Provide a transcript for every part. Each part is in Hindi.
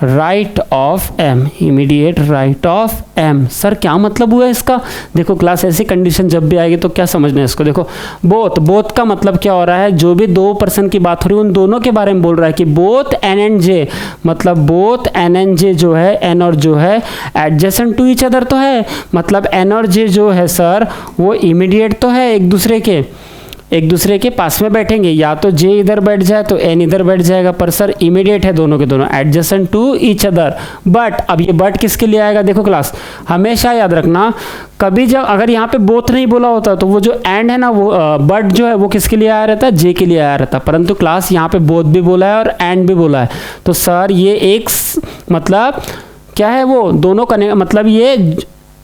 Right of M, immediate right of M. Sir क्या मतलब हुआ इसका? देखो क्लास ऐसी कंडीशन जब भी आएगी तो क्या समझना है इसको। देखो बोथ का मतलब क्या हो रहा है, जो भी दो पर्सन की बात हो रही है उन दोनों के बारे में बोल रहा है कि बोथ एन एंड जे, मतलब बोथ एन एंड जे जो है, एन और जो है एडजेसेंट टू ईच अदर तो है, मतलब एन और जे जो है सर वो इमीडिएट तो है एक दूसरे के पास में बैठेंगे, या तो जे इधर बैठ जाए तो एन इधर बैठ जाएगा, पर सर इमीडिएट है दोनों के दोनों, adjacent to each other. But अब ये बट किसके लिए आएगा? देखो क्लास हमेशा याद रखना, कभी जब अगर यहाँ पे बोथ नहीं बोला होता तो वो जो एंड है ना, वो बट जो है वो किसके लिए आया रहता है? जे के लिए आया रहता, परंतु क्लास यहाँ पे बोथ भी बोला है और एंड भी बोला है, तो सर ये एक मतलब क्या है, वो दोनों का मतलब ये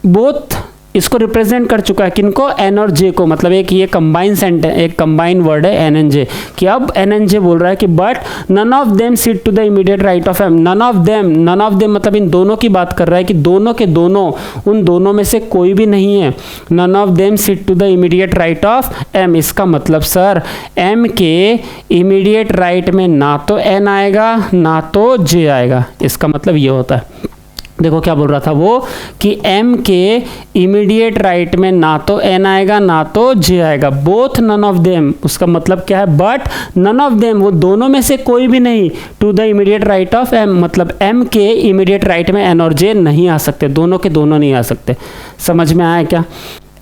बोथ इसको रिप्रेजेंट कर चुका है, किनको? एन और जे को, मतलब एक ये कंबाइन सेंटेंस, एक कंबाइन वर्ड है एन एंड जे, कि अब एन एंड जे बोल रहा है कि but none of them sit to the immediate right of M. None of them मतलब इन दोनों की बात कर रहा है कि दोनों के दोनों, उन दोनों में से कोई भी नहीं है। None of them sit to the immediate right of M, इसका मतलब सर एम के इमीडिएट राइट में ना तो एन आएगा ना तो जे आएगा, इसका मतलब ये होता है। देखो क्या बोल रहा था वो, कि m के इमीडिएट राइट में ना तो n आएगा ना तो j आएगा, बोथ नन ऑफ देम, उसका मतलब क्या है? बट नन ऑफ देम, वो दोनों में से कोई भी नहीं, to the immediate right of m, मतलब m के इमीडिएट राइट में n और j नहीं आ सकते, दोनों के दोनों नहीं आ सकते। समझ में आया क्या?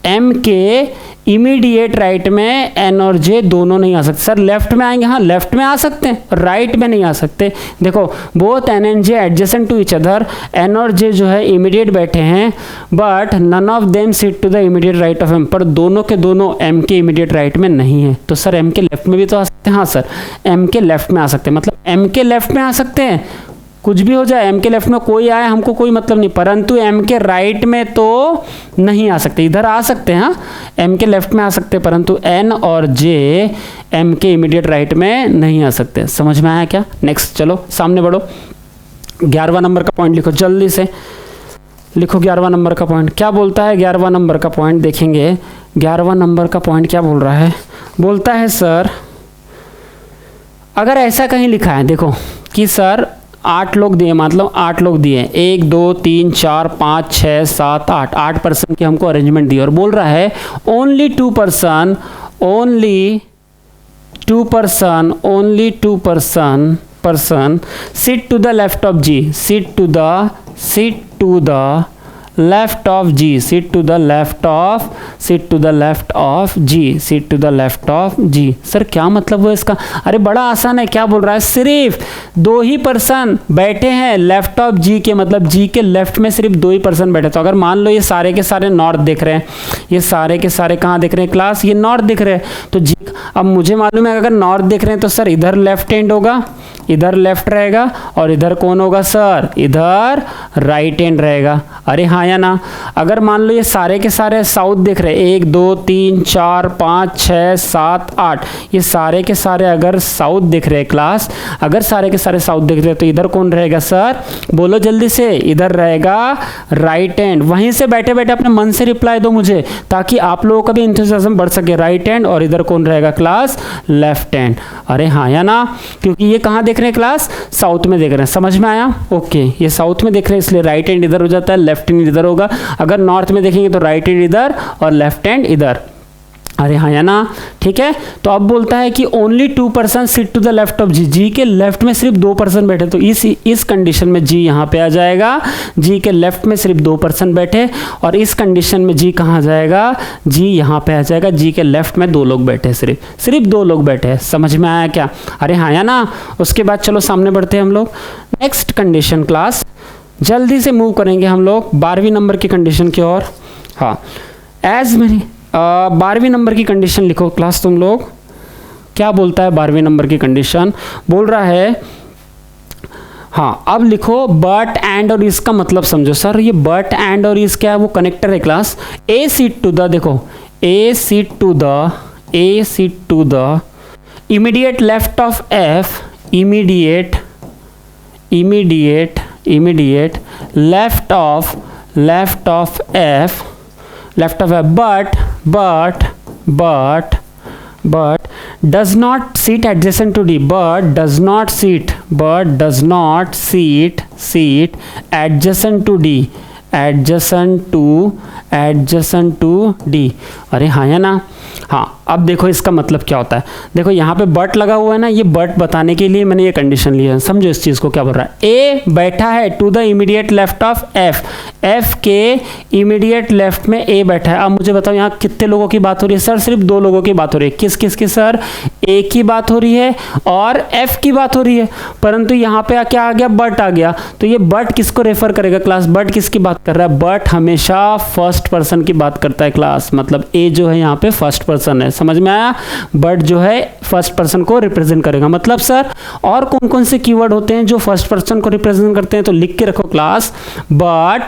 m के इमीडिएट राइट में n और j दोनों नहीं आ सकते। सर लेफ्ट में आएंगे, हाँ लेफ्ट में आ सकते हैं, राइट में नहीं आ सकते। देखो both n and j adjacent to each other, n और j जो है इमीडिएट बैठे हैं, but none of them sit to the immediate right of m, पर दोनों के दोनों m के इमीडिएट राइट में नहीं है, तो सर m के लेफ्ट में भी तो आ सकते हैं। हाँ सर m के लेफ्ट में आ सकते हैं, मतलब m के लेफ्ट में आ सकते हैं, कुछ भी हो जाए, m के लेफ्ट में कोई आए हमको कोई मतलब नहीं, परंतु m के राइट में तो नहीं आ सकते, इधर आ सकते हैं, हाँ m के लेफ्ट में आ सकते हैं, परंतु n और j m के इमीडिएट राइट में नहीं आ सकते। समझ में आया क्या? नेक्स्ट चलो सामने बढ़ो, 11वां नंबर का पॉइंट लिखो, जल्दी से लिखो 11वां नंबर का पॉइंट। क्या बोलता है 11वां नंबर का पॉइंट? देखेंगे 11वां नंबर का पॉइंट क्या बोल रहा है। बोलता है सर अगर ऐसा कहीं लिखा है, देखो कि सर 8 लोग दिए, मतलब 8 लोग दिए, 1 2 3 4 5 6 7 8 पर्सन की हमको अरेंजमेंट दी, और बोल रहा है only two person sit to the left of G, sit to the left of G, sit to the left of G. Sir क्या मतलब हुआ इसका? अरे बड़ा आसान है, क्या बोल रहा है? सिर्फ 2 ही पर्सन बैठे हैं लेफ्ट ऑफ जी के, मतलब जी के लेफ्ट में सिर्फ 2 ही पर्सन बैठे। तो अगर मान लो ये सारे के सारे नॉर्थ दिख रहे हैं, ये सारे के सारे कहाँ दिख रहे हैं क्लास? ये नॉर्थ दिख रहे हैं, तो जी अब मुझे मालूम है अगर नॉर्थ दिख रहे हैं तो सर इधर लेफ्ट हैंड होगा, इधर लेफ्ट रहेगा, और इधर कौन होगा सर? इधर राइट हैंड रहेगा। अरे हाँ या ना? अगर मान लो ये सारे के सारे साउथ दिख रहे हैं, 1 2 3 4 5 6 7 8, ये सारे के सारे अगर साउथ दिख रहे हैं क्लास, अगर सारे के सारे साउथ दिख रहे हैं तो इधर कौन रहेगा सर? बोलो जल्दी से, इधर रहेगा राइट हैंड। वहीं से बैठे बैठे अपने मन से रिप्लाई दो मुझे, ताकि आप लोगों का भी इंथुसियाज्म बढ़ सके। राइट हैंड, और इधर कौन रहेगा क्लास? Left hand. अरे हाँ या ना? क्योंकि ये कहाँ देख रहे हैं क्लास? साउथ में देख रहे हैं। समझ में आया? ओके, ये साउथ में देख रहे हैं इसलिए राइट हैंड इधर हो जाता है, लेफ्ट हैंड इधर होगा। अगर नॉर्थ में देखेंगे तो राइट हैंड इधर और लेफ्ट हैंड इधर। अरे हाँ या ना? ठीक है, तो अब बोलता है कि only 2 person sit to the left of G, G के लेफ्ट में सिर्फ 2 पर्सन बैठे, तो इस कंडीशन में जी यहाँ पे आ जाएगा, जी के लेफ्ट में सिर्फ 2 पर्सन बैठे, और इस कंडीशन में जी कहाँ जाएगा? जी यहाँ पे आ जाएगा, जी के लेफ्ट में 2 लोग बैठे, सिर्फ 2 लोग बैठे। समझ में आया क्या? अरे हाँ या ना? उसके बाद चलो सामने बढ़ते हैं हम लोग नेक्स्ट कंडीशन क्लास, जल्दी से मूव करेंगे हम लोग 12वीं नंबर की कंडीशन की ओर। हाँ, एज मेनी 12वीं नंबर की कंडीशन लिखो क्लास तुम लोग। क्या बोलता है 12वीं नंबर की कंडीशन? बोल रहा है, हाँ अब लिखो बट एंड और इसका मतलब समझो। सर ये बट एंड और इस क्या है? वो कनेक्टर है class. A seat to the, देखो A seat to the immediate left of F, immediate left of F, but does not seat adjacent to D, but does not seat adjacent to D, adjacent to D. अरे हाँ या ना? हाँ, अब देखो इसका मतलब क्या होता है। देखो यहाँ पे बट लगा हुआ है ना, ये बट बताने के लिए मैंने ये कंडीशन ली है। समझो इस चीज़ को क्या बोल रहा है। ए बैठा है to the immediate left of F, F के इमीडिएट लेफ्ट में ए बैठा है। अब मुझे बताओ यहाँ कितने लोगों की बात हो रही है सर? सिर्फ दो लोगों की बात हो रही है। किस किस की सर? ए की बात हो रही है और एफ की बात हो रही है, परंतु यहाँ पे क्या आ गया? बट आ गया। तो ये बट किसको रेफर करेगा क्लास? बट किसकी बात कर रहा है? बट हमेशा फर्स्ट पर्सन की बात करता है क्लास, मतलब ए जो है यहाँ पे फर्स्ट पर्सन है। समझ में आया? बट जो है फर्स्ट पर्सन को रिप्रेजेंट करेगा। मतलब सर और कौन कौन से कीवर्ड होते हैं जो फर्स्ट पर्सन को रिप्रेजेंट करते हैं? तो लिख के रखो क्लास, बट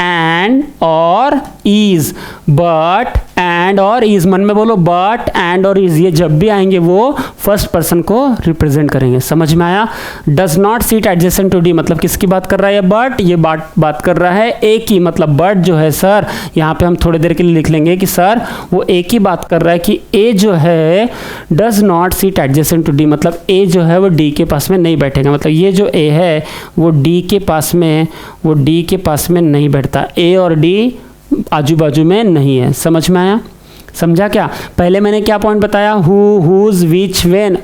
एंड और इज, बट एंड और इज, मन में बोलो बट एंड और इज, ये जब भी आएंगे वो फर्स्ट पर्सन को रिप्रेजेंट करेंगे। समझ में आया? Does not seat adjacent to D, मतलब किसकी बात कर रहा है? बट ये बात कर रहा है ए की। मतलब बट जो है सर, यहाँ पे हम थोड़ी देर के लिए लिख लेंगे कि सर वो ए की बात कर रहा है कि ए जो है does not seat adjacent to D, मतलब ए जो है वो डी के पास में नहीं बैठेगा। मतलब ये जो ए है वो डी के पास में नहीं बैठता। ए और डी आजू बाजू में नहीं है। समझ में आया? समझा क्या? पहले मैंने क्या पॉइंट बताया? हु, हुज, विच, व्हेन,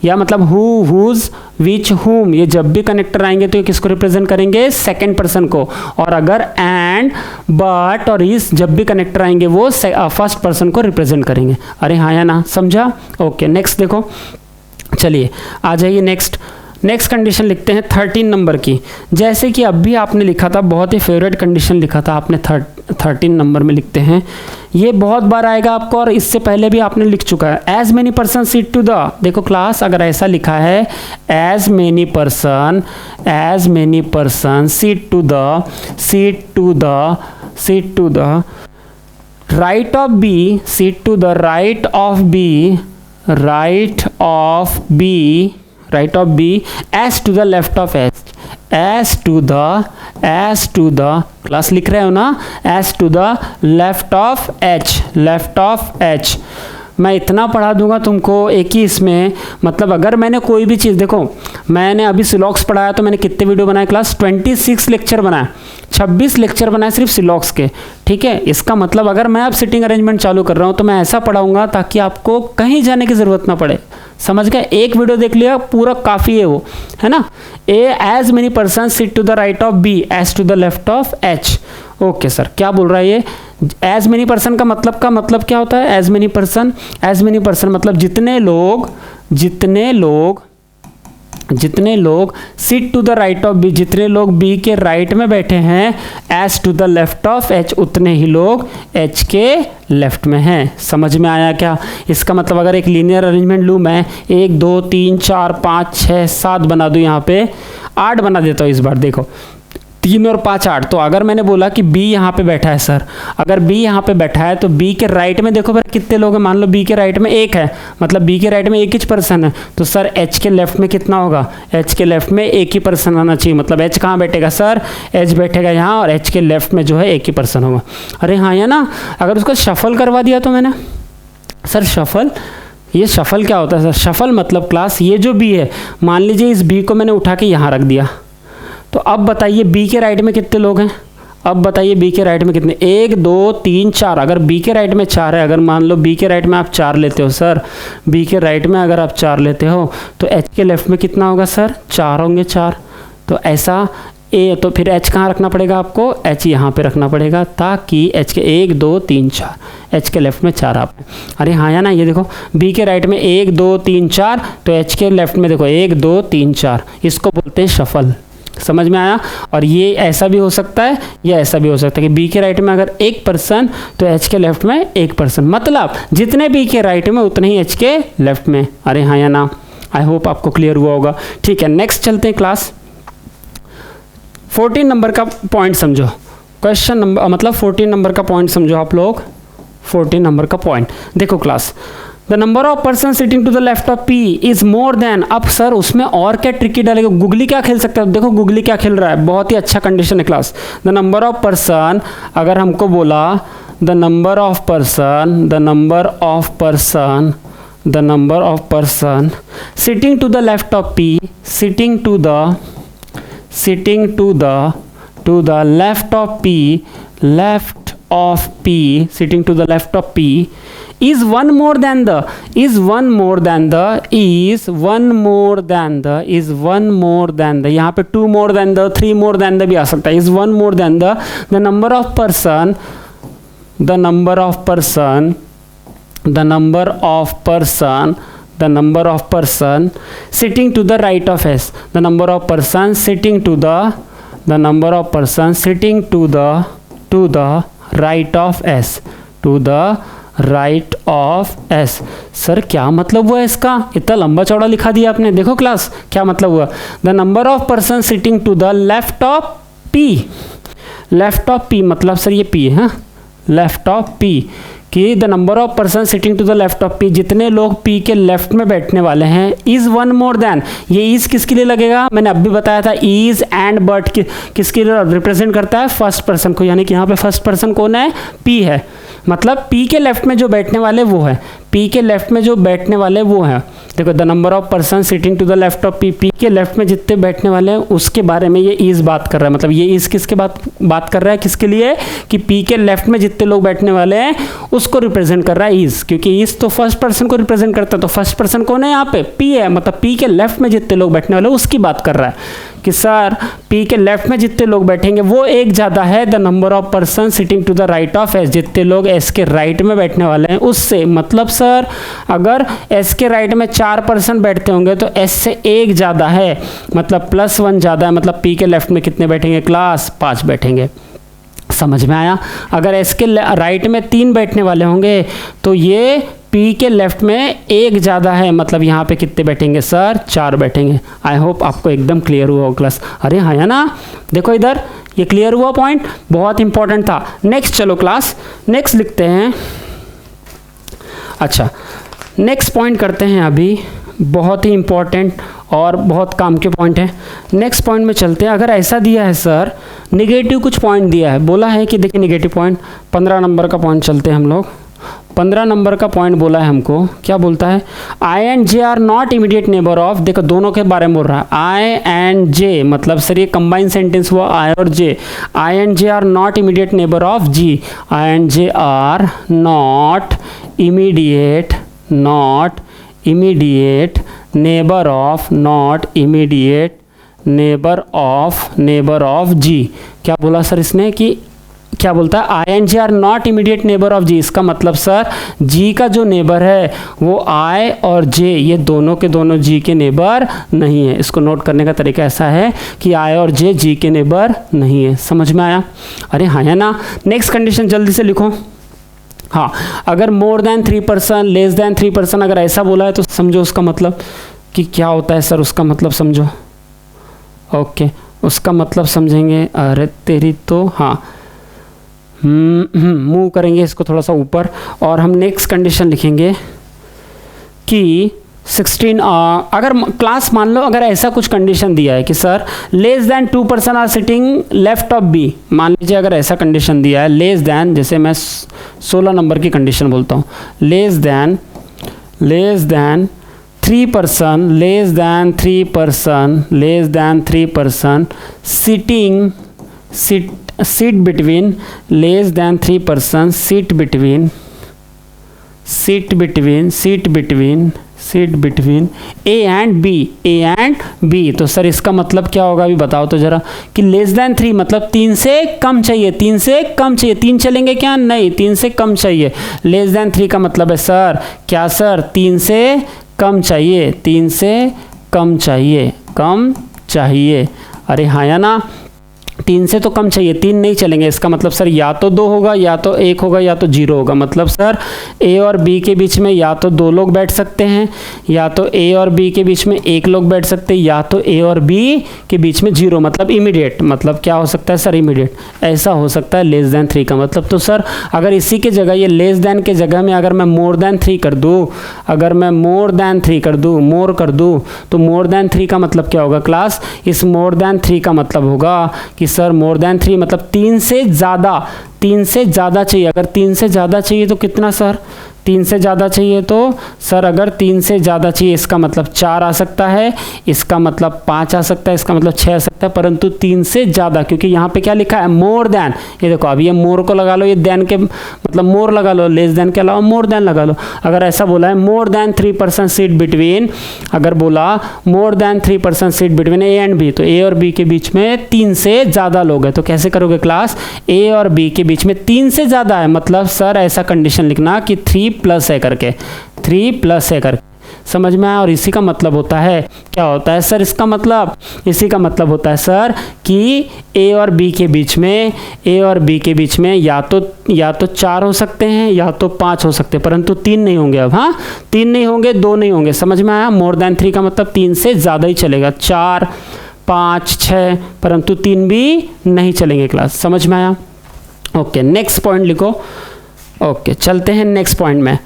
या मतलब हु, हुज, विच, हुम, ये जब भी कनेक्टर आएंगे तो ये किसको रिप्रेजेंट करेंगे? सेकंड पर्सन को। और अगर एंड, बट और इस जब भी कनेक्टर आएंगे वो फर्स्ट पर्सन को रिप्रेजेंट करेंगे। अरे हाँ या ना? समझा? ओके, नेक्स्ट देखो, चलिए आ जाइए नेक्स्ट कंडीशन लिखते हैं 13 नंबर की। जैसे कि अभी आपने लिखा था, बहुत ही फेवरेट कंडीशन लिखा था आपने, 13 नंबर में लिखते हैं। ये बहुत बार आएगा आपको और इससे पहले भी आपने लिख चुका है। As many person seat to the, देखो क्लास अगर ऐसा लिखा है as many person seat to the right of B, seat to the right of B as to the left of h, as to the class लिख रहे हो ना, as to the left of h। मैं इतना पढ़ा दूंगा तुमको एक ही इसमें, मतलब अगर मैंने कोई भी चीज़, देखो मैंने अभी सिलॉक्स पढ़ाया तो मैंने कितने वीडियो बनाए क्लास? 26 लेक्चर बनाए, 26 लेक्चर बनाए सिर्फ सिलॉक्स के। ठीक है, इसका मतलब अगर मैं अब सिटिंग अरेंजमेंट चालू कर रहा हूँ तो मैं ऐसा पढ़ाऊंगा ताकि आपको कहीं जाने की ज़रूरत ना पड़े। समझ गए? एक वीडियो देख लिया पूरा काफ़ी है वो, है ना। A as many person sit to the right of B as to the left of H. Okay sir, क्या बोल रहा है ये? एज मेनी पर्सन का मतलब क्या होता है? एज मेनी पर्सन मतलब जितने लोग sit to the right of B, जितने लोग बी के राइट में बैठे हैं, as to the left of H, उतने ही लोग एच के लेफ्ट में हैं। समझ में आया क्या? इसका मतलब अगर एक लीनियर अरेंजमेंट लूँ मैं, 1 2 3 4 5 6 7 बना दूँ, यहाँ पे 8 बना देता हूँ इस बार। देखो 3 और 5 8। तो अगर मैंने बोला कि बी यहाँ पे बैठा है सर, अगर बी यहाँ पे बैठा है तो बी के राइट में देखो फिर कितने लोग हैं? मान लो बी के राइट में 1 है, मतलब बी के राइट में 1 ही पर्सन है। तो सर एच के लेफ्ट में कितना होगा? एच के लेफ्ट में 1 ही पर्सन आना चाहिए। मतलब एच कहाँ बैठेगा सर? एच बैठेगा यहाँ और एच के लेफ्ट में जो है 1 ही पर्सन होगा। अरे हाँ या ना? अगर उसको शफल करवा दिया तो मैंने, सर शफल, ये शफल क्या होता है सर? शफल मतलब क्लास ये जो बी है, मान लीजिए इस बी को मैंने उठा के यहाँ रख दिया, तो अब बताइए बी के राइट में कितने लोग हैं? अब बताइए बी के राइट में कितने? 1 2 3 4। अगर बी के राइट में 4 है, अगर मान लो बी के राइट में आप 4 लेते हो सर, बी के राइट में अगर आप 4 लेते हो तो एच के लेफ्ट में कितना होगा सर? 4 होंगे 4। तो ऐसा ए, तो फिर एच कहाँ रखना पड़ेगा आपको? एच यहाँ पे रखना पड़ेगा ताकि एच के 1 2 3 4, एच के लेफ्ट में 4 आप। अरे हाँ या ना? ये देखो बी के राइट में 1 2 3 4, तो एच के लेफ्ट में देखो 1 2 3 4। इसको बोलते हैं शफल। समझ में आया? और ये ऐसा भी हो सकता है या ऐसा भी हो सकता है कि बी के राइट में अगर 1 पर्सन तो एच के लेफ्ट में 1 पर्सन, मतलब जितने बी के राइट में उतने ही एच के लेफ्ट में। अरे हाँ या ना? आई होप आपको क्लियर हुआ होगा। ठीक है, नेक्स्ट चलते हैं क्लास। 14 नंबर का पॉइंट समझो, क्वेश्चन नंबर मतलब 14 नंबर का पॉइंट समझो आप लोग। 14 नंबर का पॉइंट देखो class, the number of person sitting to the left of P is more than. अब सर उसमें और क्या ट्रिकी डालेगा? गुगली क्या खेल सकता है? देखो गुगली क्या खेल रहा है, बहुत ही अच्छा कंडीशन है class. The number of person, अगर हमको बोला the number of person sitting to the left of P, sitting to the left of P, sitting to the left of P is one more than the यहाँ पे 2 more than the 3 more than the भी आ सकता है, is one more than the number of person sitting to the right of S, the number of person sitting to the right of S, to the right of S. Sir क्या मतलब हुआ इसका, इतना लंबा चौड़ा लिखा दिया आपने। देखो क्लास क्या मतलब हुआ, the number of person sitting to the left of P, मतलब सर ये पी है, लेफ्ट ऑफ पी, कि the number of person sitting to the left of P, जितने लोग पी के लेफ्ट में बैठने वाले हैं, इज वन मोर देन, ये इज किसके लिए लगेगा, मैंने अभी बताया था, इज एंड बट किसके लिए रिप्रेजेंट करता है, फर्स्ट पर्सन को, यानी कि यहाँ पे फर्स्ट पर्सन कौन है, पी है, मतलब पी के लेफ्ट में जो बैठने वाले वो है, पी के लेफ्ट में जो बैठने वाले वो हैं। देखो the number of person sitting to the left of P, P के लेफ्ट में जितने बैठने वाले हैं उसके बारे में ये इज बात कर रहा है, मतलब ये इज किसके बात कर रहा है, किसके लिए, कि पी के लेफ्ट में जितने लोग बैठने वाले हैं उसको रिप्रेजेंट कर रहा है इज, क्योंकि इज तो फर्स्ट पर्सन को रिप्रेजेंट करता है, तो फर्स्ट पर्सन कौन है यहाँ पे, पी है, मतलब पी के लेफ्ट में जितने लोग बैठने वाले उसकी बात कर रहा है, कि सर पी के लेफ्ट में जितने लोग बैठेंगे वो एक ज़्यादा है the number of person sitting to the right of S, जितने लोग एस के राइट में बैठने वाले हैं उससे, मतलब सर अगर एस के राइट में 4 पर्सन बैठते होंगे तो एस से एक ज़्यादा है, मतलब +1 ज़्यादा है, मतलब पी के लेफ्ट में कितने बैठेंगे क्लास, 5 बैठेंगे। समझ में आया। अगर एस के राइट में 3 बैठने वाले होंगे तो ये पी के लेफ्ट में एक ज़्यादा है, मतलब यहाँ पे कितने बैठेंगे सर, 4 बैठेंगे। आई होप आपको एकदम क्लियर हुआ हो क्लास। अरे हाँ है ना, देखो इधर ये क्लियर हुआ पॉइंट, बहुत इंपॉर्टेंट था। नेक्स्ट चलो क्लास, नेक्स्ट लिखते हैं। अच्छा नेक्स्ट पॉइंट करते हैं अभी, बहुत ही इंपॉर्टेंट और बहुत काम के पॉइंट है। नेक्स्ट पॉइंट में चलते हैं। अगर ऐसा दिया है सर, निगेटिव कुछ पॉइंट दिया है, बोला है कि देखिए निगेटिव पॉइंट 15 नंबर का पॉइंट चलते हैं हम लोग। 15 नंबर का पॉइंट बोला है हमको, क्या बोलता है, I and J are not immediate neighbour of, देखो दोनों के बारे में बोल रहा है, आई एंड जे, मतलब सर ये कंबाइन सेंटेंस हुआ आई और J, I and J are not immediate neighbour of G, I and J are not immediate neighbour of G. क्या बोला सर इसने, कि क्या बोलता है, I and J are not immediate neighbour of G, इसका मतलब सर जी का जो नेबर है वो आई और जे, ये दोनों के दोनों जी के नेबर नहीं है। इसको नोट करने का तरीका ऐसा है कि आई और जे जी के नेबर नहीं है। समझ में आया। अरे हाँ है ना। नेक्स्ट कंडीशन जल्दी से लिखो। हाँ, अगर मोर than 3 person, less than 3 person अगर ऐसा बोला है तो समझो उसका मतलब कि क्या होता है सर, उसका मतलब समझो। ओके, उसका मतलब समझेंगे। अरे तेरी तो हाँ, मूव करेंगे इसको थोड़ा सा ऊपर और हम नेक्स्ट कंडीशन लिखेंगे कि 16 अगर क्लास मान लो अगर ऐसा कुछ कंडीशन दिया है कि sir less than 2 person are sitting left of B, मान लीजिए अगर ऐसा कंडीशन दिया है, लेस देन, जैसे मैं 16 नंबर की कंडीशन बोलता हूँ, less than 3 person sit between less than 3 person sit between A and B। तो सर इसका मतलब क्या होगा अभी बताओ तो जरा, कि लेस देन 3 मतलब 3 से कम चाहिए, 3 चलेंगे क्या, नहीं 3 से कम चाहिए। लेस देन 3 का मतलब है सर क्या सर, 3 से कम चाहिए। अरे हाँ या ना, 3 से तो कम चाहिए, 3 नहीं चलेंगे। इसका मतलब सर या तो 2 होगा, या तो 1 होगा, या तो 0 होगा। मतलब सर ए और बी के बीच में या तो 2 लोग बैठ सकते हैं, या तो ए और बी के बीच में 1 लोग बैठ सकते हैं, या तो ए और बी के बीच में 0, मतलब इमीडिएट। मतलब क्या हो सकता है सर, इमीडिएट। ऐसा हो सकता है लेस देन 3 का मतलब। तो सर अगर इसी के जगह, ये लेस देन के जगह में अगर मैं मोर देन 3 कर दूँ, मोर कर दूँ, तो मोर देन 3 का मतलब क्या होगा क्लास, इस मोर देन 3 का मतलब होगा कि सर मोर देन 3 मतलब 3 से ज़्यादा 3 से ज़्यादा चाहिए, अगर 3 से ज़्यादा चाहिए तो कितना सर, 3 से ज़्यादा चाहिए तो सर अगर 3 से ज़्यादा चाहिए इसका मतलब 4 आ सकता है, इसका मतलब 5 आ सकता है, इसका मतलब 6 आ सकता है, परंतु 3 से ज़्यादा, क्योंकि यहाँ पे क्या लिखा है मोर देन। ये देखो अब ये मोर को लगा लो, ये देन के मतलब मोर लगा लो, लेस देन के अलावा मोर देन लगा लो। अगर ऐसा बोला है मोर देन 3% सीट बिटवीन, अगर बोला more than 3% seat between A and B, तो ए और बी के बीच में 3 से ज़्यादा लोग हैं। तो कैसे करोगे क्लास, ए और बी के बीच में 3 से ज़्यादा है, मतलब सर ऐसा कंडीशन लिखना कि 3+ है करके, 3+ है करके, समझ में आया। और इसी का मतलब होता है, क्या होता है सर इसका मतलब, इसी का मतलब होता है सर कि ए और बी के बीच में, ए और बी के बीच में या तो 4 हो सकते हैं या तो 5 हो सकते हैं, परंतु 3 नहीं होंगे। अब हाँ 3 नहीं होंगे, 2 नहीं होंगे, समझ में आया। मोर देन 3 का मतलब 3 से ज़्यादा ही चलेगा, 4 5 6, परंतु 3 भी नहीं चलेंगे क्लास, समझ में आया। ओके नेक्स्ट पॉइंट लिखो। ओके चलते हैं नेक्स्ट पॉइंट में।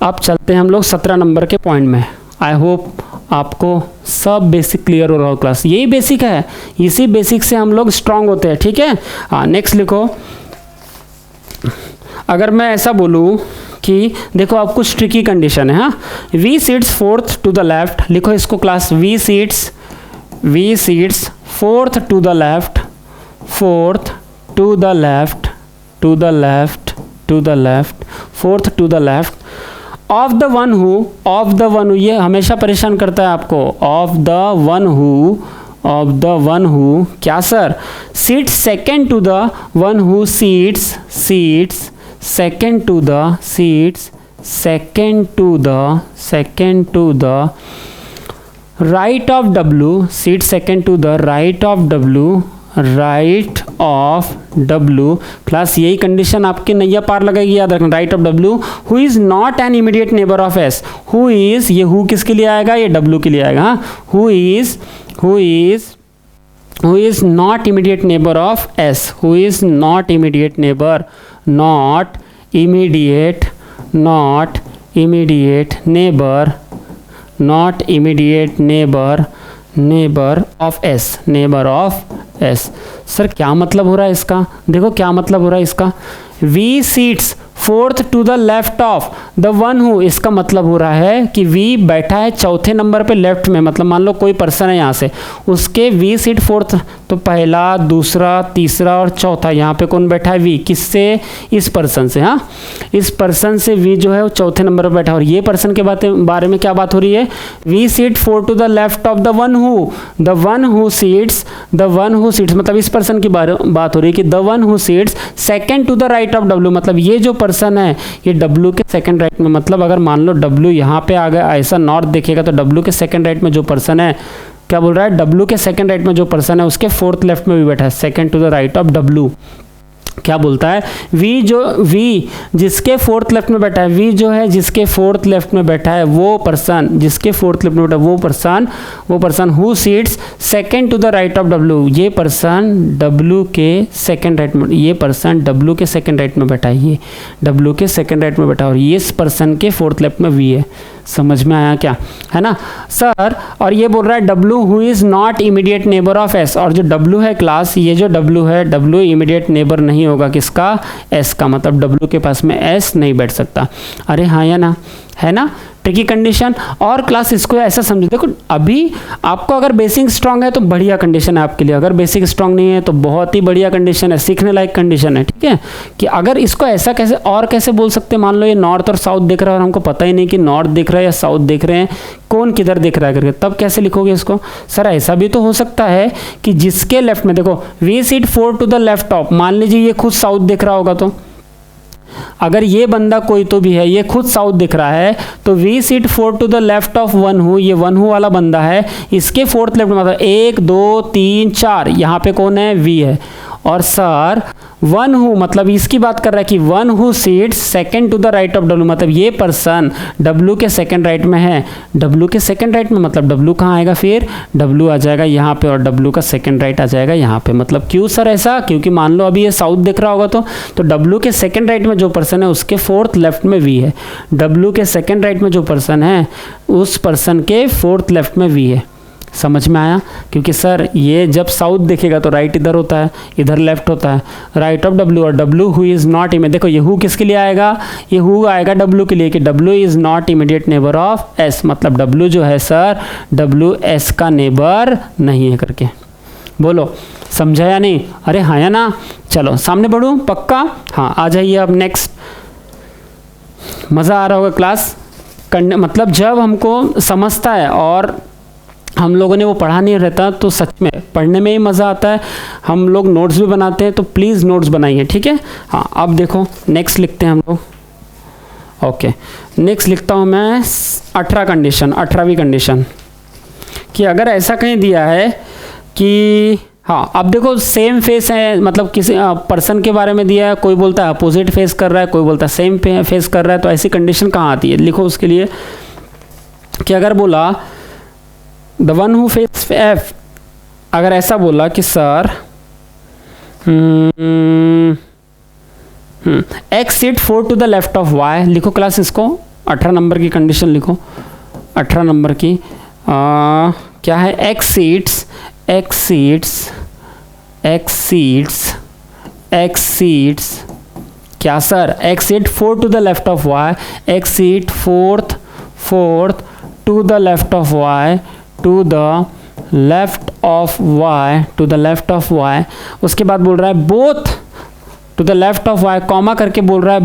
अब चलते हैं हम लोग 17 नंबर के पॉइंट में। आई होप आपको सब बेसिक क्लियर हो रहा हो क्लास, यही बेसिक है, इसी बेसिक से हम लोग स्ट्रांग होते हैं, ठीक है। हाँ नेक्स्ट लिखो। अगर मैं ऐसा बोलूँ कि देखो अब कुछ ट्रिकी कंडीशन है, हाँ, V seats fourth to the left, लिखो इसको class, V seats fourth to the left, fourth to the left, to the left, to the left, fourth to the left of the one who, ये हमेशा परेशान करता है आपको, ऑफ द वन हु क्या sir, seat second to the one who seats second to the right of W, seat second to the right of W, class यही कंडीशन आपकी नैया पार लगाएगी, याद रखना। Right of W who is not an immediate neighbour of S, who is, ये हु किसके लिए आएगा, ये डब्ल्यू के लिए आएगा, हाँ, who is not immediate neighbour of S, who is not immediate neighbour, not immediate neighbour of S, sir क्या मतलब हो रहा है इसका, देखो क्या मतलब हो रहा है इसका, V seats fourth to the left of the one who, इसका मतलब हो रहा है कि वी बैठा है चौथे नंबर पे लेफ्ट में, मतलब मान लो कोई पर्सन है यहाँ से, उसके वी सीट फोर्थ, तो पहला दूसरा तीसरा और चौथा, यहाँ पे कौन बैठा है, वी, किससे, इस पर्सन से, हाँ, इस पर्सन से वी जो है वो चौथे नंबर पर बैठा है। और ये पर्सन के बारे में क्या बात हो रही है, V seat four to the left of the one who seats, मतलब इस पर्सन की बात हो रही है कि the one who seats second to the right of W, मतलब ये जो पर्सन है ये डब्ल्यू के सेकंड राइट में, मतलब अगर मान लो डब्ल्यू यहाँ पे आ गया, ऐसा नॉर्थ देखेगा तो डब्ल्यू के सेकंड राइट में जो पर्सन है, क्या बोल रहा है, डब्ल्यू के सेकंड राइट में जो पर्सन है उसके फोर्थ लेफ्ट में भी बैठा है, second to the right of W, क्या बोलता है, वी जिसके फोर्थ लेफ्ट में बैठा है, वी जो है जिसके फोर्थ लेफ्ट में बैठा है वो पर्सन, जिसके फोर्थ लेफ्ट में बैठा है वो person who seats second to the right of W, ये पर्सन डब्ल्यू के सेकंड राइट में, ये पर्सन डब्ल्यू के सेकंड राइट में बैठा है, ये डब्ल्यू के सेकंड राइट में बैठा है और ये इस पर्सन के फोर्थ लेफ्ट में वी है। समझ में आया क्या, है ना सर। और ये बोल रहा है W who is not immediate neighbour of S, और जो डब्ल्यू है क्लास, ये जो डब्ल्यू है, डब्ल्यू इमीडिएट नेबर नहीं होगा किसका, एस का, मतलब डब्ल्यू के पास में एस नहीं बैठ सकता। अरे हाँ या ना, है ना, ट्रिकी कंडीशन। और क्लास इसको ऐसा समझो, देखो अभी आपको अगर बेसिक स्ट्रांग है तो बढ़िया कंडीशन है आपके लिए, अगर बेसिक स्ट्रांग नहीं है तो बहुत ही बढ़िया कंडीशन है, सीखने लायक कंडीशन है, ठीक है। कि अगर इसको ऐसा कैसे और कैसे बोल सकते हैं, मान लो ये नॉर्थ और साउथ दिख रहा है और हमको पता ही नहीं कि नॉर्थ दिख रहा है या साउथ दिख रहे हैं, कौन किधर दिख रहा है करके, तब कैसे लिखोगे इसको, सर ऐसा भी तो हो सकता है कि जिसके लेफ्ट में, देखो V seat four to the left of, मान लीजिए ये खुद साउथ दिख रहा होगा, तो अगर ये बंदा कोई तो भी है, ये खुद साउथ दिख रहा है, तो V seat four to the left of one who, ये वन हु वाला बंदा है, इसके फोर्थ लेफ्ट में, मतलब 1 2 3 4, यहाँ पे कौन है, वी है। और सर वन हु मतलब इसकी बात कर रहा है कि one who seats second to the right of W, मतलब ये पर्सन डब्ल्यू के सेकंड राइट में है, डब्ल्यू के सेकंड राइट में, मतलब डब्ल्यू कहाँ आएगा, फिर डब्ल्यू आ जाएगा यहाँ पे और डब्ल्यू का सेकंड राइट आ जाएगा यहाँ पे। मतलब क्यों सर ऐसा, क्योंकि मान लो अभी ये साउथ दिख रहा होगा, तो डब्ल्यू के सेकंड राइट में जो पर्सन है उसके फोर्थ लेफ्ट में वी है, डब्ल्यू के सेकंड राइट में जो पर्सन है उस पर्सन के फोर्थ लेफ्ट में वी है। समझ में आया? क्योंकि सर ये जब साउथ देखेगा तो राइट इधर होता है, इधर लेफ्ट होता है, राइट ऑफ डब्ल्यू, और W who is not immediate, देखो ये हु किसके लिए आएगा, ये हु आएगा डब्ल्यू के लिए कि W is not immediate neighbour of S, मतलब डब्ल्यू जो है सर डब्ल्यू एस का नेबर नहीं है करके। बोलो समझा या नहीं? अरे हाँ या ना? चलो सामने बढ़ूँ पक्का? हाँ आ जाइए अब नेक्स्ट। मज़ा आ रहा होगा क्लास करने, मतलब जब हमको समझता है और हम लोगों ने वो पढ़ा नहीं रहता तो सच में पढ़ने में ही मज़ा आता है। हम लोग नोट्स भी बनाते हैं तो प्लीज़ नोट्स बनाइए, ठीक है? हाँ अब देखो नेक्स्ट लिखते हैं हम लोग। ओके नेक्स्ट लिखता हूँ मैं 18वीं कंडीशन कि अगर ऐसा कहीं दिया है कि हाँ अब देखो सेम फेस है, मतलब किसी पर्सन के बारे में दिया है, कोई बोलता है अपोजिट फेस कर रहा है, कोई बोलता है सेम फेस कर रहा है, तो ऐसी कंडीशन कहाँ आती है? लिखो उसके लिए कि अगर बोला the one who face F, अगर ऐसा बोला कि sir X seat 4 to the left of Y, लिखो क्लास इसको 18 नंबर की कंडीशन लिखो, 18 नंबर की क्या है? एक्स सीट्स क्या sir? X seat 4 to the left of Y, X seat fourth to the left of Y, to the left of Y, उसके बाद बोल रहा है both to the left of Y, comma करके बोल रहा है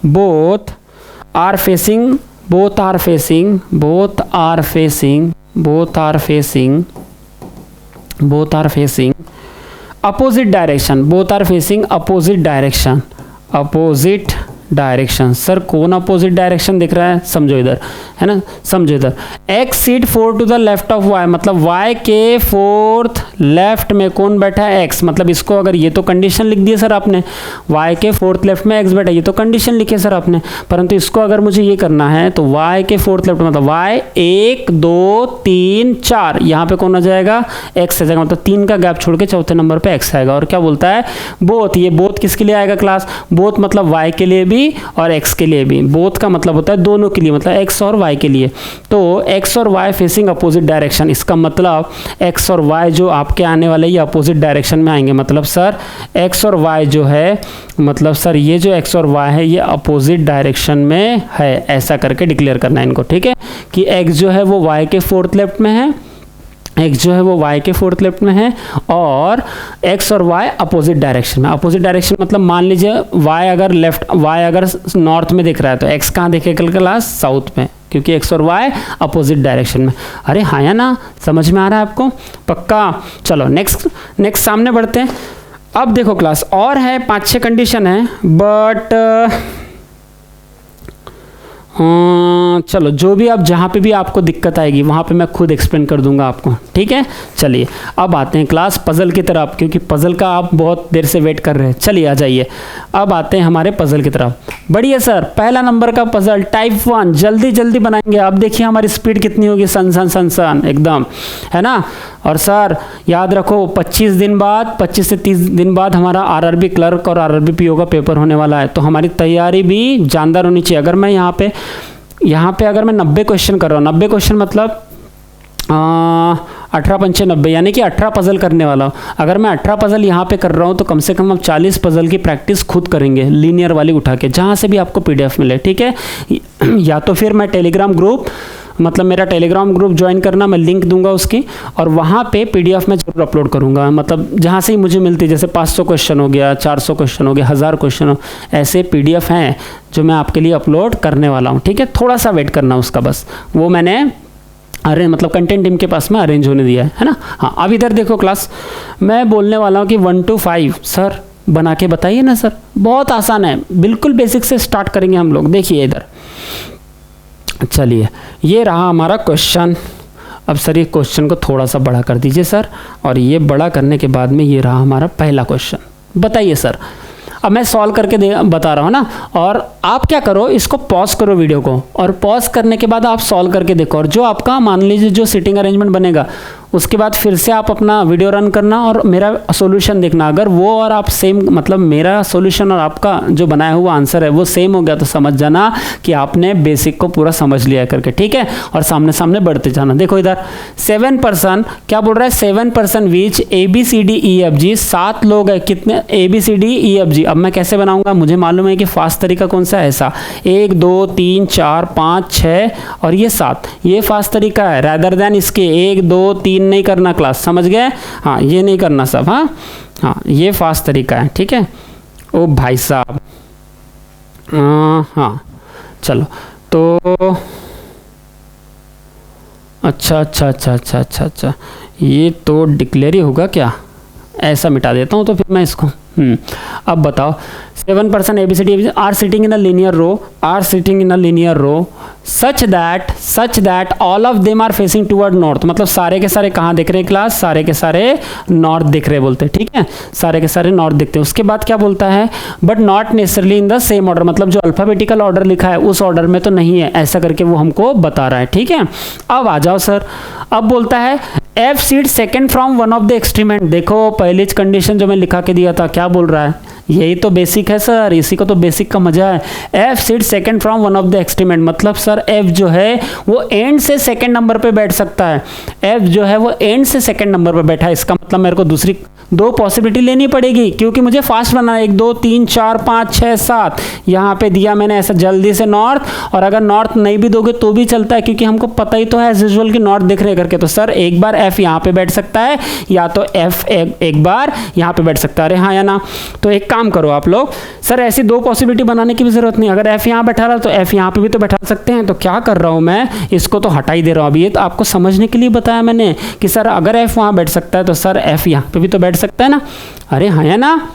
both are facing opposite direction. Sir कौन अपोजिट डायरेक्शन दिख रहा है? समझो इधर, है ना? समझो इधर, X seat 4 to the left of Y, मतलब वाई के फोर्थ लेफ्ट में कौन बैठा है? एक्स, मतलब इसको अगर ये तो कंडीशन लिख दी है सर आपने, वाई के फोर्थ लेफ्ट में एक्स बैठा है, ये तो कंडीशन लिखे सर आपने, परंतु इसको अगर मुझे ये करना है तो वाई के फोर्थ लेफ्ट मतलब वाई 1 2 3 4, यहाँ पे कौन आ जाएगा? एक्स आ जाएगा, मतलब 3 का गैप छोड़ के चौथे नंबर पे एक्स आएगा। और क्या बोलता है? बोथ, ये बोथ किसके लिए आएगा क्लास? बोथ मतलब वाई के लिए भी और x के लिए भी, बोथ का मतलब होता है दोनों के लिए, मतलब x और y के लिए। तो x और y फेसिंग अपोजिट डायरेक्शन, इसका मतलब x और y जो आपके आने वाले ये अपोजिट डायरेक्शन में आएंगे, मतलब सर x और y जो है, मतलब सर ये जो x और y है ये अपोजिट डायरेक्शन में है, ऐसा करके डिक्लेयर करना है इनको, ठीक है? कि x जो है वो y के फोर्थ लेफ्ट में है, x जो है वो y के फोर्थ लेफ्ट में है, और x और y अपोजिट डायरेक्शन में। अपोजिट डायरेक्शन मतलब मान लीजिए y अगर नॉर्थ में दिख रहा है तो x कहाँ दिखेगा क्लास? साउथ में, क्योंकि x और y अपोजिट डायरेक्शन में। अरे हाँ या ना? समझ में आ रहा है आपको? पक्का? चलो नेक्स्ट सामने बढ़ते हैं। अब देखो क्लास और है 5-6 कंडीशन है, बट चलो जो भी आप जहाँ पे भी आपको दिक्कत आएगी वहाँ पे मैं खुद एक्सप्लेन कर दूंगा आपको, ठीक है? चलिए अब आते हैं क्लास पज़ल की तरफ, क्योंकि पज़ल का आप बहुत देर से वेट कर रहे हैं। चलिए आ जाइए, अब आते हैं हमारे पज़ल की तरफ। बढ़िया सर, पहला नंबर का पज़ल टाइप 1 जल्दी बनाएंगे। अब देखिए हमारी स्पीड कितनी होगी, सन एकदम, है ना? और सर याद रखो 25 से 30 दिन बाद हमारा आरआरबी क्लर्क और आरआरबी पीओ का पेपर होने वाला है, तो हमारी तैयारी भी जानदार होनी चाहिए। अगर मैं यहाँ पे अगर मैं 90 क्वेश्चन कर रहा हूँ, 90 क्वेश्चन मतलब 18 पंचे 90, यानी कि 18 पज़ल करने वाला हूँ। अगर मैं 18 पज़ल यहाँ पे कर रहा हूँ तो कम से कम हम 40 पज़ल की प्रैक्टिस खुद करेंगे, लीनियर वाली उठा के, जहाँ से भी आपको PDF मिले, ठीक है? या तो फिर मैं टेलीग्राम ग्रुप, मतलब मेरा टेलीग्राम ग्रुप ज्वाइन करना, मैं लिंक दूंगा उसकी, और वहाँ पे PDF में जरूर अपलोड करूँगा, मतलब जहाँ से ही मुझे मिलती है, जैसे 500 क्वेश्चन हो गया, 400 क्वेश्चन हो गया, 1000 क्वेश्चन हो, ऐसे PDF हैं जो मैं आपके लिए अपलोड करने वाला हूँ, ठीक है? थोड़ा सा वेट करना उसका, बस वो मैंने मतलब कंटेंट टीम के पास में अरेंज होने दिया है ना? हाँ अब इधर देखो क्लास, मैं बोलने वाला हूँ कि 1 to 5 सर बना के बताइए ना सर, बहुत आसान है, बिल्कुल बेसिक से स्टार्ट करेंगे हम लोग। देखिए इधर, चलिए ये रहा हमारा क्वेश्चन। अब सर ये क्वेश्चन को थोड़ा सा बड़ा कर दीजिए सर, और ये बड़ा करने के बाद में ये रहा हमारा पहला क्वेश्चन। बताइए सर, अब मैं सॉल्व करके बता रहा हूँ ना, और आप क्या करो, इसको पॉज करो वीडियो को, और पॉज करने के बाद आप सॉल्व करके देखो, और जो आपका मान लीजिए जो सिटिंग अरेंजमेंट बनेगा उसके बाद फिर से आप अपना वीडियो रन करना और मेरा सॉल्यूशन देखना। अगर वो और आप सेम, मतलब मेरा सॉल्यूशन और आपका जो बनाया हुआ आंसर है वो सेम हो गया तो समझ जाना कि आपने बेसिक को पूरा समझ लिया करके, ठीक है। और सामने सामने बढ़ते जाना। देखो इधर 7 पर्सन क्या बोल रहा है, 7 पर्सन विच ABCDEFG, 7 लोग है, कितने ABCDEFG। अब मैं कैसे बनाऊंगा, मुझे मालूम है कि फास्ट तरीका कौन सा है, ऐसा 1 2 3 4 5 6 और ये 7, ये फास्ट तरीका है। रैदर देन इसके 1 2 3 नहीं करना क्लास, समझ गए। हाँ ये नहीं करना सब, हाँ हाँ ये फास्ट तरीका है, ठीक है। ओ भाई साहब, हाँ चलो तो अच्छा, ये तो डिक्लेयर ही होगा क्या, ऐसा मिटा देता हूँ तो फिर मैं इसको। अब बताओ 7 person ABCD are sitting in a linear row such that all of them are facing toward north. मतलब सारे के सारे कहाँ दिख रहे हैं क्लास, सारे के सारे नॉर्थ दिख रहे बोलते हैं, ठीक है, सारे के सारे नॉर्थ दिखते हैं। उसके बाद क्या बोलता है, but not necessarily in the same order, मतलब जो अल्फाबेटिकल ऑर्डर लिखा है उस ऑर्डर में तो नहीं है, ऐसा करके वो हमको बता रहा है, ठीक है। अब आ जाओ सर, अब बोलता है F seat second from one of the extreme end. देखो पहली कंडीशन जो मैं लिखा के दिया था, क्या बोल रहा है, यही तो बेसिक है सर, इसी को तो बेसिक का मजा है। F seat second from one of the extreme end, मतलब सर F जो है वो एंड से सेकंड नंबर पे बैठ सकता है। F जो है वो एंड से सेकंड नंबर पे बैठा है, इसका मतलब मेरे को दूसरी 2 पॉसिबिलिटी लेनी पड़ेगी, क्योंकि मुझे फास्ट बनाना है। 1 2 3 4 5 6 7 यहाँ पे दिया मैंने ऐसा जल्दी से नॉर्थ, और अगर नॉर्थ नहीं भी दोगे तो भी चलता है, क्योंकि हमको पता ही तो है एज यूजुअल कि नॉर्थ दिख रहे करके। तो सर एक बार F यहाँ पे बैठ सकता है, या तो F एक बार यहाँ पे बैठ सकता है। अरे हाँ या ना, तो एक काम करो आप लोग, सर ऐसी 2 पॉसिबिलिटी बनाने की भी जरूरत नहीं, अगर F यहाँ बैठा रहा तो F यहाँ पे भी तो बैठा सकते हैं। तो क्या कर रहा हूँ मैं, इसको तो हटा ही दे रहा हूँ। अभी ये तो आपको समझने के लिए बताया मैंने कि सर अगर F वहाँ बैठ सकता है तो सर F यहाँ पे भी तो बैठ सकता है ना। अरे हाँ या ना,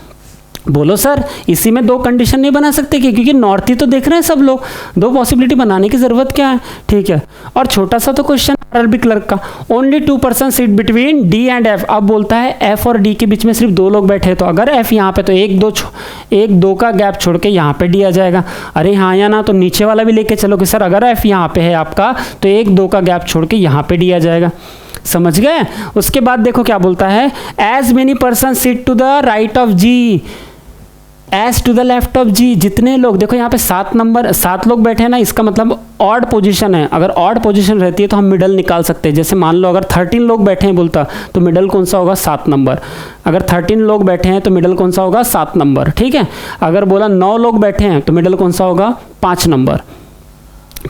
बोलो सर, इसी में 2 कंडीशन नहीं बना सकते कि, क्योंकि नॉर्थ ही तो देख रहे हैं सब लोग, 2 पॉसिबिलिटी बनाने की जरूरत क्या है, ठीक है। और छोटा सा तो क्वेश्चन RRB क्लर्क का, only 2 person seat between D and F। अब बोलता है F और D के बीच में सिर्फ 2 लोग बैठे हैं, तो अगर F यहाँ पे तो 1 2 का गैप छोड़ के यहाँ पे D आ जाएगा। अरे हाँ या ना, तो नीचे वाला भी लेके चलो कि सर अगर F यहाँ पे है आपका तो 1 2 का गैप छोड़ के यहाँ पे D आ जाएगा, समझ गए। उसके बाद देखो क्या बोलता है, as many person seat to the right of G as to the left of G। जितने लोग, देखो यहाँ पे 7 लोग बैठे हैं ना, इसका मतलब ऑड पोजीशन है। अगर ऑड पोजीशन रहती है तो हम मिडल निकाल सकते हैं। जैसे मान लो अगर 13 लोग बैठे हैं बोलता, तो मिडल कौन सा होगा, 7 नंबर। अगर 13 लोग बैठे हैं तो मिडल कौन सा होगा, 7 नंबर, ठीक है। अगर बोला 9 लोग बैठे हैं तो मिडल कौन सा होगा, 5 नंबर,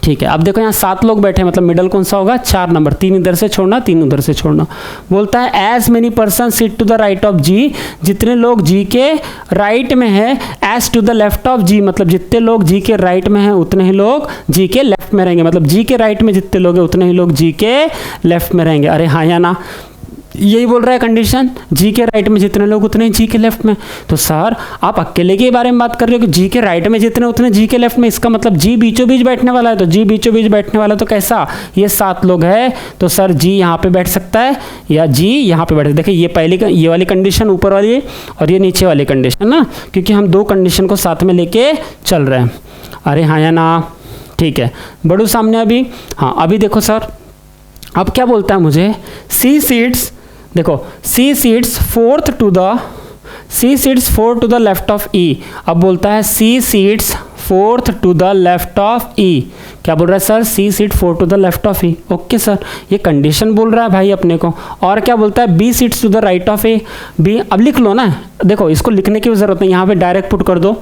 ठीक है। अब देखो यहाँ 7 लोग बैठे हैं, मतलब मिडल कौन सा होगा, 4 नंबर। 3 इधर से छोड़ना, 3 उधर से छोड़ना। बोलता है as many person seat to the right of G, जितने लोग G के राइट में है, as to the left of G, मतलब जितने लोग G के राइट में हैं उतने ही लोग G के लेफ्ट में रहेंगे। मतलब G के राइट में जितने लोग हैं उतने ही लोग G के लेफ्ट में रहेंगे। अरे हाँ या ना, यही बोल रहा है कंडीशन, G के राइट में जितने लोग उतने G के लेफ्ट में। तो सर आप अकेले के बारे में बात कर रहे हो कि G के राइट में जितने उतने G के लेफ्ट में, इसका मतलब G बीचों बीच बैठने वाला है। तो G बीचों बीच बैठने वाला तो कैसा, ये 7 लोग है, तो सर G यहाँ पे बैठ सकता है या G यहाँ पे बैठ सकता है। देखिए ये पहली ये वाली कंडीशन ऊपर वाली और ये नीचे वाली कंडीशन ना, क्योंकि हम 2 कंडीशन को साथ में लेके चल रहे हैं। अरे हाँ या ना, ठीक है। बढ़ू सामने अभी, हाँ अभी देखो सर, अब क्या बोलता है मुझे, C सीट्स, देखो C seats 4th to the left of E। अब बोलता है C seats 4th to the left of E। क्या बोल रहा है sir, C seat 4 to the left of E। Okay sir, ये कंडीशन बोल रहा है भाई अपने को। और क्या बोलता है, B seats to the right of A। B अब लिख लो ना, देखो इसको लिखने की जरूरत नहीं, यहाँ पे डायरेक्ट पुट कर दो।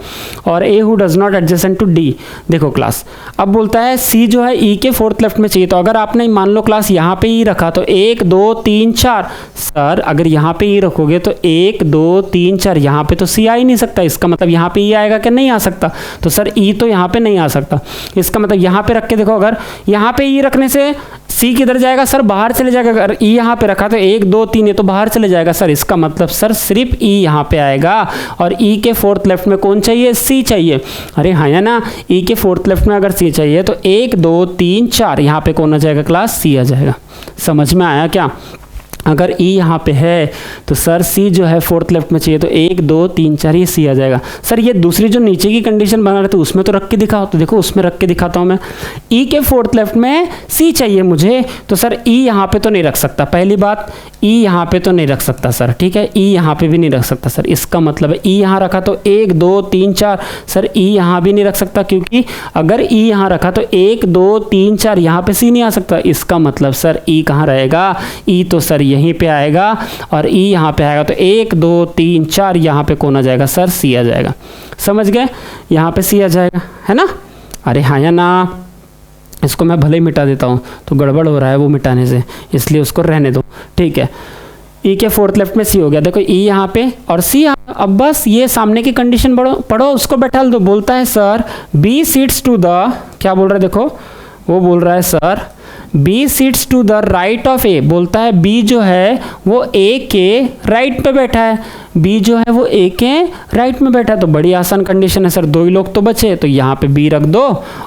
और A who does not adjacent to D। देखो क्लास, अब बोलता है C जो है E के 4th लेफ्ट में चाहिए। तो अगर आपने मान लो क्लास यहाँ पे E रखा तो 1 2 3 4, सर अगर यहाँ पे E रखोगे तो 1 2 3 4, यहाँ पे तो C आ ही नहीं सकता। इसका मतलब यहाँ पे E आएगा क्या, नहीं आ सकता। तो सर E तो यहाँ पे नहीं आ सकता। इसका मतलब यहाँ पे रख के देखो, अगर यहाँ पे E रखने से C किधर जाएगा सर, बाहर चले जाएगा। अगर E यहाँ पे रखा तो 1 2 3 ये तो बाहर चले जाएगा सर। इसका मतलब सर सिर्फ E यहाँ पे आएगा, और E के 4th लेफ्ट में कौन चाहिए, C चाहिए। अरे हाँ या ना, E के 4th लेफ्ट में अगर C चाहिए तो 1 2 3 4 यहाँ पे कौन आ जाएगा क्लास, C आ जाएगा। समझ में आया क्या। अगर ई यहाँ पे है तो सर सी जो है फोर्थ लेफ्ट में चाहिए, तो 1 2 3 4 ये सी आ जाएगा। सर ये दूसरी जो नीचे की कंडीशन बना रहे थे उसमें तो रख के दिखाओ, तो देखो उसमें रख के दिखाता हूँ मैं। ई के फोर्थ लेफ्ट में सी चाहिए मुझे, तो सर ई यहाँ पे तो नहीं रख सकता, पहली बात ई यहाँ पे तो नहीं रख सकता सर, ठीक है, ई यहाँ पे भी नहीं रख सकता सर। इसका मतलब है ई यहाँ रखा तो 1 2 3 4, सर ई यहाँ भी नहीं रख सकता, क्योंकि अगर ई यहाँ रखा तो 1 2 3 4 यहाँ पे सी नहीं आ सकता। इसका मतलब सर ई कहाँ रहेगा, ई तो सर यहीं पे आएगा, और ई यहाँ पे आएगा तो 1 2 3 4 यहाँ पे कौन आ जाएगा सर, सी आ जाएगा। समझ गए, यहाँ पे सी आ जाएगा, है ना। अरे हाँ या ना, इसको मैं भले ही मिटा देता हूँ, तो गड़बड़ हो रहा है वो मिटाने से, इसलिए उसको रहने दो, ठीक है। ई के फोर्थ लेफ्ट में सी हो गया, देखो ई यहाँ पे और सी। अब बस ये सामने की कंडीशन पढ़ो, उसको बैठा दो। बोलता है sir B seats to the, क्या बोल रहा है देखो, वो बोल रहा है sir B seats to the right of A. बोलता है बी जो है वो ए के राइट पे बैठा है, बी जो है वो ए के राइट में बैठा है। तो बड़ी आसान कंडीशन है सर, 2 ही लोग तो बचे, तो यहाँ पे बी रख दो,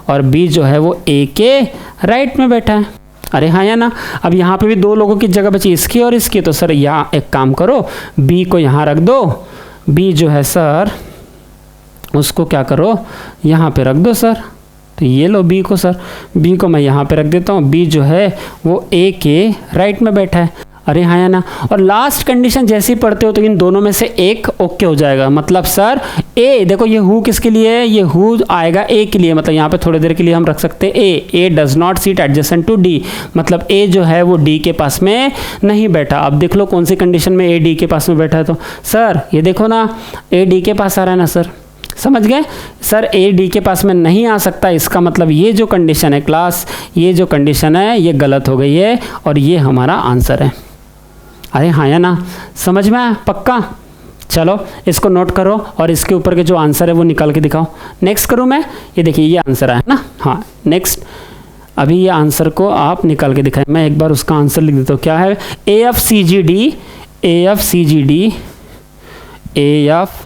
और बी जो है वो ए के राइट में बैठा है। अरे हाँ या ना। अब यहाँ पे भी 2 लोगों की जगह बची, इसकी और इसकी, तो सर यहाँ एक काम करो, बी को यहाँ रख दो, बी जो है सर उसको क्या करो, यहाँ पे रख दो सर। तो ये लो बी को सर, बी को मैं यहाँ पे रख देता हूँ, बी जो है वो ए के राइट में बैठा है। अरे हाँ या ना। और लास्ट कंडीशन जैसे ही पढ़ते हो तो इन दोनों में से एक ओके हो जाएगा। मतलब सर ए, देखो ये हु किसके लिए है, ये हु आएगा ए के लिए, मतलब यहाँ पे थोड़ी देर के लिए हम रख सकते हैं A does not seat adjacent to D, मतलब ए जो है वो डी के पास में नहीं बैठा। अब देख लो कौन सी कंडीशन में ए डी के पास में बैठा है, तो सर ये देखो ना, ए डी के पास आ रहा है ना सर, समझ गए सर, ए डी के पास में नहीं आ सकता। इसका मतलब ये जो कंडीशन है क्लास, ये जो कंडीशन है ये गलत हो गई है, और ये हमारा आंसर है। अरे हाँ या ना, समझ में आया पक्का। चलो इसको नोट करो, और इसके ऊपर के जो आंसर है वो निकाल के दिखाओ। नेक्स्ट करूँ मैं, ये देखिए ये आंसर है ना, हाँ नेक्स्ट। अभी ये आंसर को आप निकाल के दिखाएं, मैं एक बार उसका आंसर लिख देता हूँ। क्या है, A F C G D, A F C G D, A F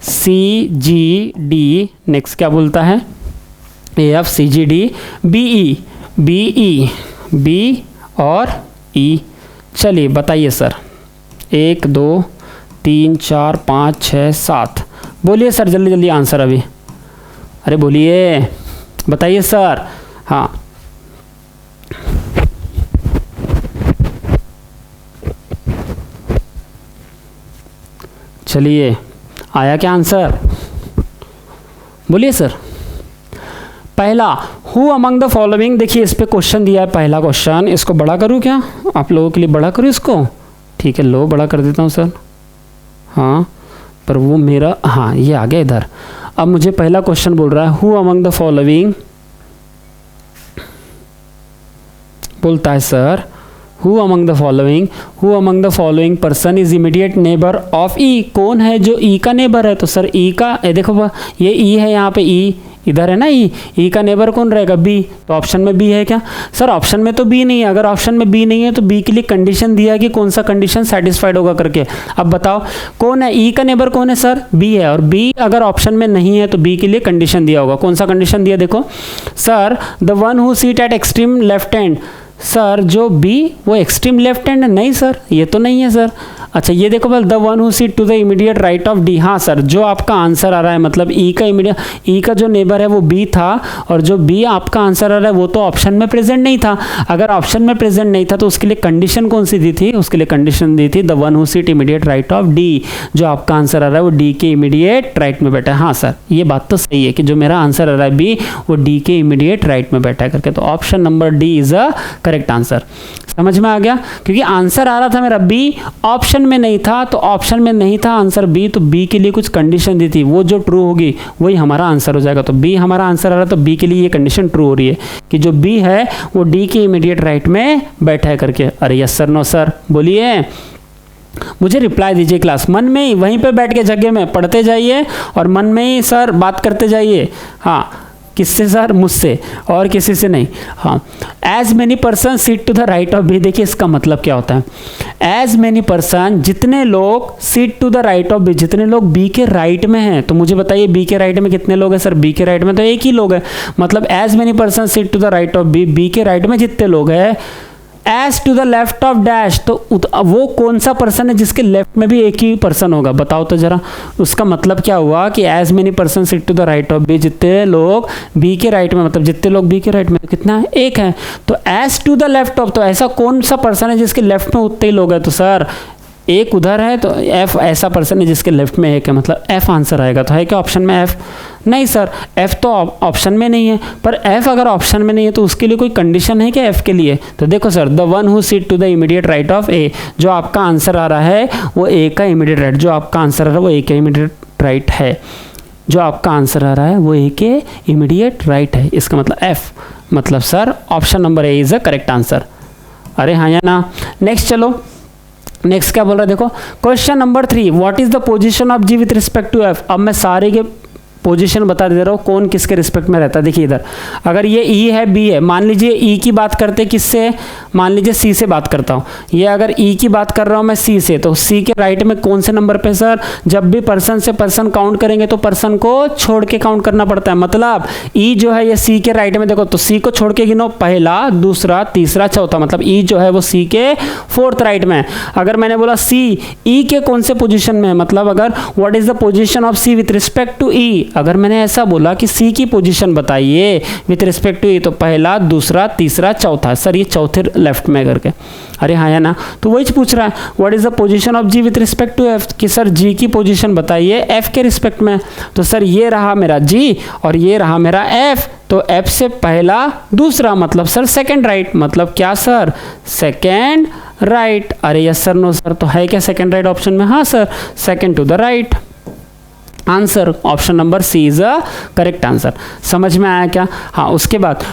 C G D, next क्या बोलता है, A F C G D, B E, B E, B और ई। चलिए बताइए सर, 1 2 3 4 5 6 7, बोलिए सर जल्दी जल्दी आंसर अभी, अरे बोलिए बताइए सर। हाँ चलिए आया क्या आंसर, बोलिए सर। पहला, हु अमंग द फॉलोइंग, देखिए इस पे क्वेश्चन दिया है, पहला क्वेश्चन। इसको बड़ा करूँ क्या, आप लोगों के लिए बड़ा करूँ इसको, ठीक है लो बड़ा कर देता हूँ सर। हाँ पर वो मेरा, हाँ ये आ गया इधर। अब मुझे पहला क्वेश्चन बोल रहा है, हु अमंग द फॉलोइंग, बोलता है sir who among the following, who among the following person is immediate neighbour of E, कौन है जो ई का नेबर है। तो सर ई का, देखो ये ई है, यहाँ पे ई इधर है ना, ई का नेबर कौन रहेगा, बी। तो ऑप्शन में बी है क्या, सर ऑप्शन में तो बी नहीं है। अगर ऑप्शन में बी नहीं है तो बी के लिए कंडीशन दिया है कि कौन सा कंडीशन सेटिस्फाइड होगा करके। अब बताओ कौन है, ई का नेबर कौन है सर, बी है, और बी अगर ऑप्शन में नहीं है तो बी के लिए कंडीशन दिया होगा। कौन सा कंडीशन दिया, देखो sir, the one who seat eight extreme left hand, sir जो बी वो एक्सट्रीम लेफ्ट हैंड है, नहीं सर ये तो नहीं है सर। अच्छा ये देखो बस, the one who seat to the immediate right of D, हाँ सर जो आपका आंसर आ रहा है, मतलब ई का इमीडिएट, ई का जो नेबर है वो बी था, और जो बी आपका आंसर आ रहा है वो तो ऑप्शन में प्रेजेंट नहीं था। अगर ऑप्शन में प्रेजेंट नहीं था तो उसके लिए कंडीशन कौन सी दी थी, उसके लिए कंडीशन दी थी the one who seat immediate right of D, जो आपका आंसर आ रहा है वो डी के इमीडिएट राइट में बैठा है। हाँ सर ये बात तो सही है कि जो मेरा आंसर आ रहा है बी वो डी के इमीडिएट राइट में बैठा है करके, तो option number D is a correct answer. समझ में आ गया, क्योंकि आंसर आ रहा था मेरा बी, ऑप्शन में नहीं था, तो ऑप्शन में नहीं था आंसर बी, तो बी के लिए कुछ कंडीशन दी थी, वो जो ट्रू होगी वही हमारा आंसर हो जाएगा। तो बी हमारा आंसर आ रहा है, तो बी के लिए ये कंडीशन ट्रू हो रही है कि जो बी है वो डी के इमीडिएट राइट में बैठा है करके। अरे यस सर नो सर, बोलिए मुझे रिप्लाई दीजिए क्लास, मन में ही वहीं पे बैठ के जगह में पढ़ते जाइए और मन में ही सर बात करते जाइए। हाँ किससे सर, मुझसे और किसी से नहीं। हाँ as many person seat to the right of B, देखिए इसका मतलब क्या होता है, एज मैनी पर्सन, जितने लोग seat to the right of B, जितने लोग बी के राइट में हैं। तो मुझे बताइए बी के राइट में कितने लोग हैं सर, बी के राइट में तो एक ही लोग है, मतलब as many person seat to the right of B, B के राइट में जितने लोग हैं as to the left of dash, तो वो कौन सा पर्सन है जिसके लेफ्ट में भी एक ही पर्सन होगा, बताओ तो जरा। उसका मतलब क्या हुआ कि as many person sit to the right of B, जितने लोग बी के राइट में, मतलब जितने लोग बी के राइट में, कितना है, एक है। तो as to the left of, तो ऐसा कौन सा पर्सन है जिसके लेफ्ट में उतने ही लोग हैं, तो सर एक उधर है, तो एफ ऐसा पर्सन है जिसके लेफ्ट में एक है, मतलब एफ आंसर आएगा। तो है क्या ऑप्शन में एफ? नहीं सर, एफ तो ऑप्शन में नहीं है। पर एफ अगर ऑप्शन में नहीं है तो उसके लिए कोई कंडीशन है क्या एफ के लिए? तो देखो sir, the one who sit to the immediate right of A, जो आपका आंसर आ रहा है वो ए का इमीडिएट राइट, जो आपका आंसर आ रहा है वो ए का इमीडिएट राइट है, जो आपका आंसर आ रहा है वो ए के इमीडिएट राइट है, इसका मतलब एफ, मतलब sir option number A is a correct answer. अरे हाँ या ना? नेक्स्ट चलो, नेक्स्ट क्या बोल रहा है देखो, question number 3, what is the position of G with respect to F. अब मैं सारे के पोजीशन बता दे रहा हूँ कौन किसके रिस्पेक्ट में रहता है। देखिए इधर अगर ये ई है बी है, मान लीजिए ई की बात करते किससे, मान लीजिए सी से बात करता हूँ, ये अगर ई की बात कर रहा हूँ मैं सी से, तो सी के राइट में कौन से नंबर पे सर? जब भी पर्सन से पर्सन काउंट करेंगे तो पर्सन को छोड़ के काउंट करना पड़ता है, मतलब ई जो है ये सी के राइट में, देखो तो सी को छोड़ के गिनो, पहला दूसरा तीसरा चौथा, मतलब ई जो है वो सी के फोर्थ राइट में। अगर मैंने बोला सी ई के कौन से पोजिशन में, मतलब अगर what is the position of C with respect to E, अगर मैंने ऐसा बोला कि सी की पोजीशन बताइए विथ रिस्पेक्ट टू ई, तो पहला दूसरा तीसरा चौथा, सर ये चौथे लेफ्ट में करके, अरे हाँ या ना? तो वही पूछ रहा है what is the position of G with respect to F, कि सर जी की पोजीशन बताइए एफ के रिस्पेक्ट में। तो सर ये रहा मेरा जी और ये रहा मेरा एफ, तो एफ से पहला दूसरा, मतलब सर सेकंड राइट, मतलब क्या सर? Second right. अरे यस सर नो सर, तो है क्या सेकंड राइट ऑप्शन में? हाँ sir, second to the right answer, option number C is a correct answer. समझ में आया क्या? हाँ, उसके बाद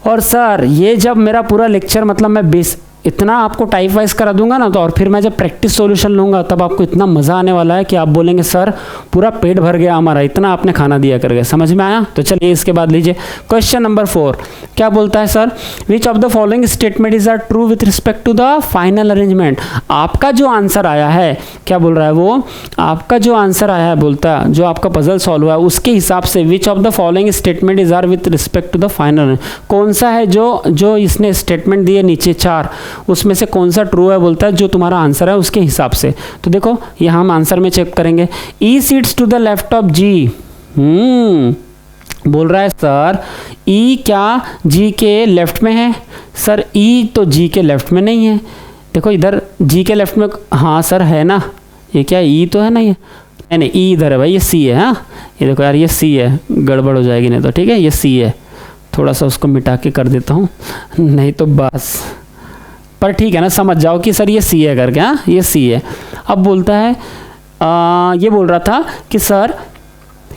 और सर ये जब मेरा पूरा लेक्चर, मतलब मैं बेस इतना आपको टाइप वाइज करा दूंगा ना, तो और फिर मैं जब प्रैक्टिस सॉल्यूशन लूंगा तब आपको इतना मज़ा आने वाला है कि आप बोलेंगे सर पूरा पेट भर गया हमारा, इतना आपने खाना दिया कर गया। समझ में आया? तो चलिए इसके बाद लीजिए क्वेश्चन नंबर 4, क्या बोलता है sir? Which of the following statement is are true with respect to the final arrangement. आपका जो आंसर आया है, क्या बोल रहा है वो? आपका जो आंसर आया है, बोलता है जो आपका पजल सॉल्व हुआ है उसके हिसाब से which of the following statement is are with respect to the final, कौन सा है जो इसने स्टेटमेंट दिए नीचे 4, उसमें से कौन सा ट्रू है, बोलता है जो तुम्हारा आंसर है उसके हिसाब से। तो देखो यहाँ हम आंसर में चेक करेंगे, E seats to the left of G. बोल रहा है सर ई क्या जी के लेफ्ट में है? सर ई तो जी के लेफ्ट में नहीं है, देखो इधर जी के लेफ्ट में, हाँ सर है ना, ये क्या ई तो है ना, ये नहीं ई इधर है भाई, ये सी है। हाँ ये देखो यार ये सी है, गड़बड़ हो जाएगी नहीं तो, ठीक है ये सी है, थोड़ा सा उसको मिटा के कर देता हूँ नहीं तो बस, पर ठीक है ना, समझ जाओ कि सर ये सी है करके। हाँ ये सी है। अब बोलता है ये बोल रहा था कि सर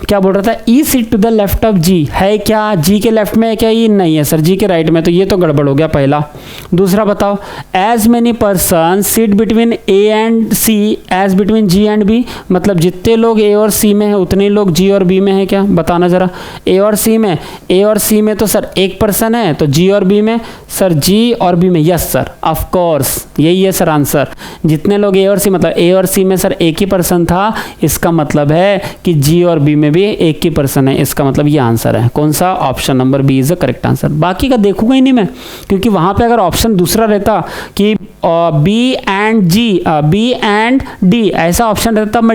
क्या बोल रहा था, E seat to the left of G है क्या? जी के लेफ्ट में है क्या? ई नहीं है सर, जी के राइट में, तो ये तो गड़बड़ हो गया पहला। दूसरा बताओ, as many person seat between A and C as between G and B, मतलब जितने लोग ए और सी में है उतने लोग जी और बी में है क्या? बताना जरा। ए और सी में तो सर एक पर्सन है, तो जी और बी में सर जी और बी में, यस सर ऑफकोर्स यही है सर आंसर। जितने लोग ए और सी, मतलब ए और सी में सर एक ही पर्सन था, इसका मतलब है कि जी और बी में भी एक ही पर्सन है, इसका मतलब ये आंसर है। कौन सा? Option number B is the correct answer. बाकी का देखूंगा ही नहीं मैं, क्योंकि वहां पे अगर ऑप्शन दूसरा रहता कि B and G, B and D ऐसा ऑप्शन रहता, मैं